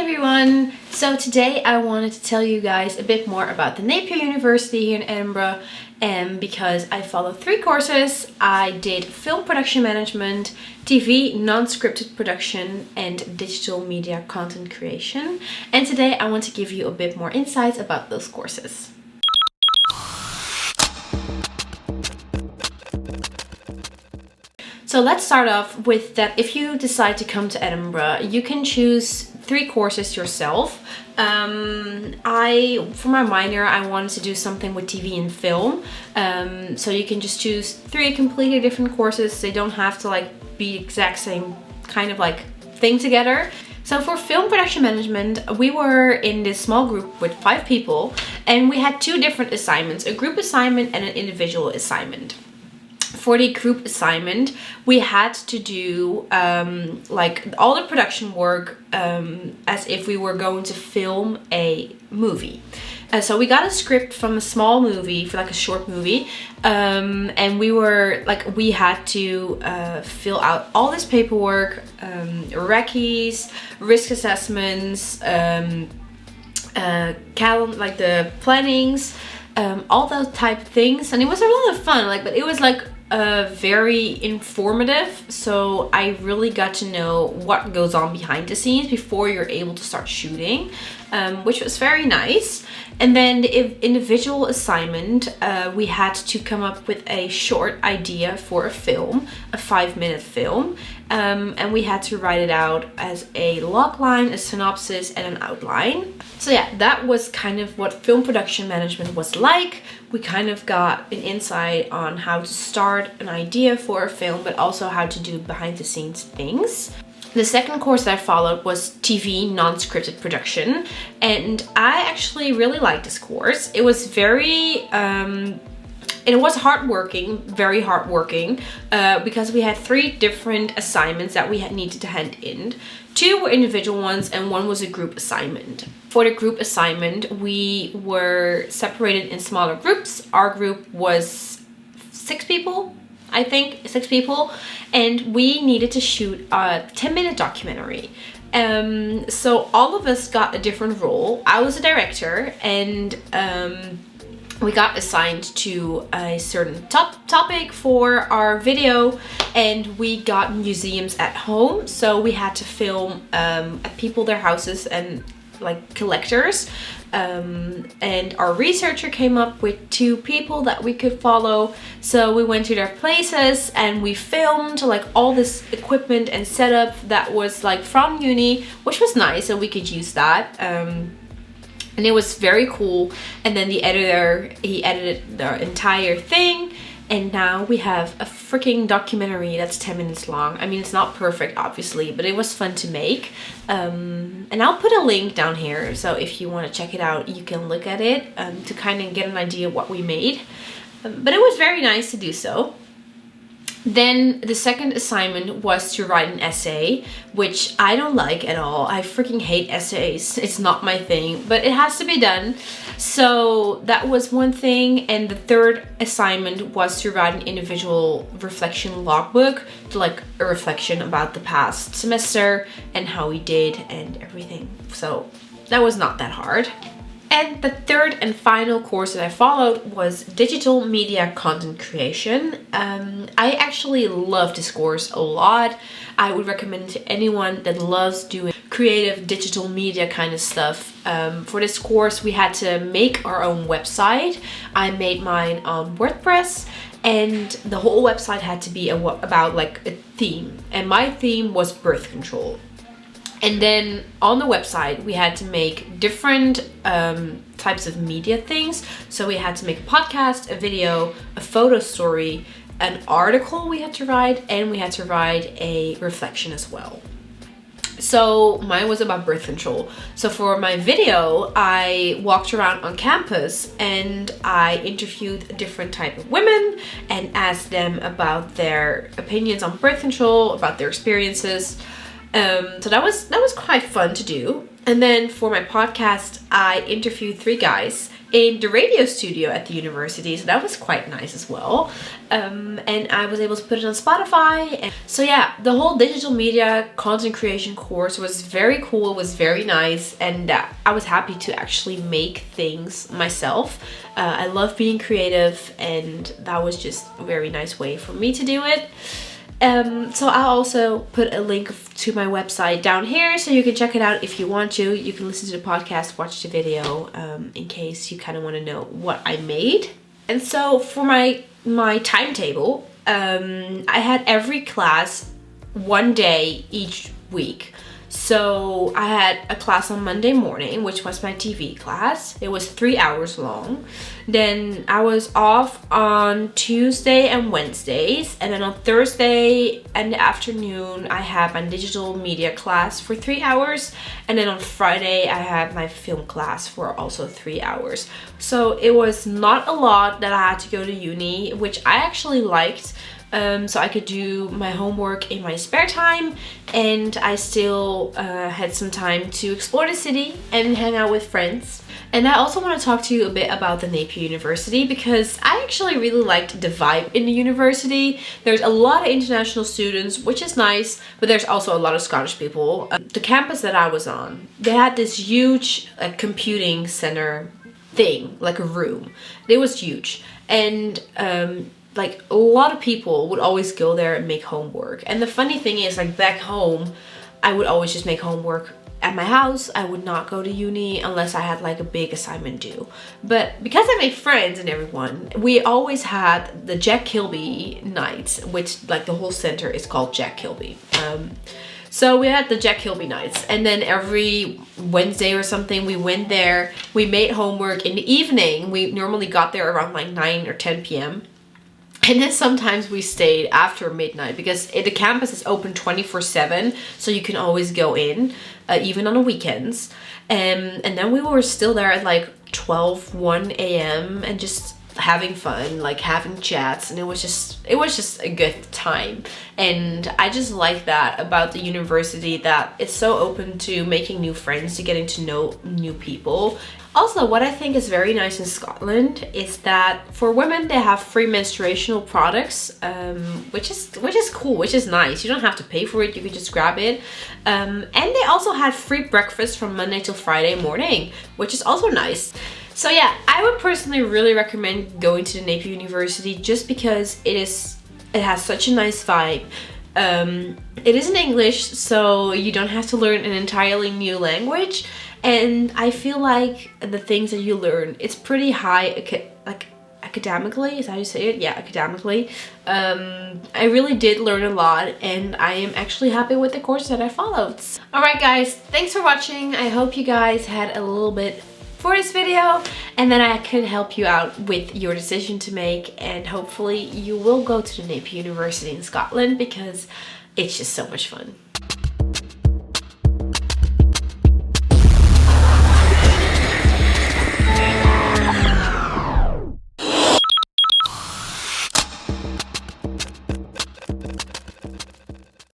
everyone! So today I wanted to tell you guys a bit more about the Napier University here in Edinburgh, because I followed 3 courses. I did film production management, TV non-scripted production, and digital media content creation. And today I want to give you a bit more insights about those courses. So let's start off with that if you decide to come to Edinburgh, you can choose 3 courses yourself. For my minor, I wanted to do something with TV and film. So you can just choose 3 completely different courses. They don't have to be exact same kind of thing together. So for film production management, we were in this small group with 5 people, and we had 2 different assignments, a group assignment and an individual assignment. For the group assignment, we had to do all the production work as if we were going to film a movie. So we got a script from a small movie, for a short movie, and we had to fill out all this paperwork, recce's, risk assessments, the plannings, all those type of things, and it was a lot of fun. But it was very informative, so I really got to know what goes on behind the scenes before you're able to start shooting, which was very nice. And then the individual assignment, we had to come up with a short idea for a film, a 5-minute film, and we had to write it out as a logline, a synopsis, and an outline. So yeah, that was kind of what film production management was like. We kind of got an insight on how to start an idea for a film, but also how to do behind the scenes things. The second course that I followed was TV non-scripted production, and I actually really liked this course. It was very it was very hardworking, because we had 3 different assignments that we needed to hand in. 2 were individual ones and 1 was a group assignment. For the group assignment, we were separated in smaller groups. Our group was 6 people, I think, 6 people, and we needed to shoot a 10-minute documentary. So all of us got a different role. I was a director, and we got assigned to a certain topic for our video, and we got museums at home. So we had to film at people, their houses, and collectors. And our researcher came up with 2 people that we could follow. So we went to their places and we filmed all this equipment and setup that was from uni, which was nice, and we could use that. And it was very cool. And then the editor, he edited the entire thing. And now we have a freaking documentary that's 10 minutes long. I mean, it's not perfect, obviously, but it was fun to make. And I'll put a link down here, so if you want to check it out, you can look at it to kind of get an idea of what we made. But it was very nice to do so. Then the second assignment was to write an essay, which I don't like at all. I freaking hate essays. It's not my thing, but it has to be done. So that was one thing. And the third assignment was to write an individual reflection logbook, a reflection about the past semester and how we did and everything. So that was not that hard. And the third and final course that I followed was digital media content creation. I actually love this course a lot. I would recommend it to anyone that loves doing creative digital media kind of stuff. For this course, we had to make our own website. I made mine on WordPress, and the whole website had to be about a theme. And my theme was birth control. And then on the website, we had to make different types of media things. So we had to make a podcast, a video, a photo story, an article we had to write, and we had to write a reflection as well. So mine was about birth control. So for my video, I walked around on campus and I interviewed different type of women and asked them about their opinions on birth control, about their experiences. So that was quite fun to do. And then for my podcast, I interviewed 3 guys in the radio studio at the university, so that was quite nice as well. And I was able to put it on Spotify. And so yeah, the whole digital media content creation course was very cool, was very nice, and I was happy to actually make things myself. I love being creative, and that was just a very nice way for me to do it. So I'll also put a link to my website down here so you can check it out if you want to. You can listen to the podcast, watch the video, in case you kind of want to know what I made. And so for my timetable, I had every class 1 day each week. So I had a class on Monday morning, which was my TV class. It was 3 hours long. Then I was off on Tuesday and Wednesdays. And then on Thursday in the afternoon, I had my digital media class for 3 hours. And then on Friday, I had my film class for also 3 hours. So it was not a lot that I had to go to uni, which I actually liked. So I could do my homework in my spare time, and I still had some time to explore the city and hang out with friends. And I also want to talk to you a bit about the Napier University, because I actually really liked the vibe in the university. There's a lot of international students, which is nice, but there's also a lot of Scottish people. The campus that I was on, they had this huge computing center thing, like a room. It was huge, and like a lot of people would always go there and make homework. And the funny thing is, like back home, I would always just make homework at my house. I would not go to uni unless I had like a big assignment due. But because I made friends and everyone, we always had the Jack Kilby nights, which like the whole center is called Jack Kilby. So we had the Jack Kilby nights, and then every Wednesday or something we went there, we made homework in the evening. We normally got there around like 9 or 10 p.m. And then sometimes we stayed after midnight, because the campus is open 24/7, so you can always go in, even on the weekends. And then we were still there at like 1 a.m. and just having fun, like having chats, and it was just a good time. And I just like that about the university, that it's so open to making new friends, to getting to know new people. Also, what I think is very nice in Scotland is that for women they have free menstruational products, which is cool, which is nice. You don't have to pay for it, you can just grab it. And they also had free breakfast from Monday till Friday morning, which is also nice. So yeah, I would personally really recommend going to the Napier University, just because it has such a nice vibe. It is in English, so you don't have to learn an entirely new language. And I feel like the things that you learn, it's pretty high, like academically, is that how you say it? Yeah, academically. I really did learn a lot, and I am actually happy with the course that I followed. Alright guys, thanks for watching. I hope you guys had a little bit for this video, and then I could help you out with your decision to make, and hopefully you will go to the Napier University in Scotland, because it's just so much fun.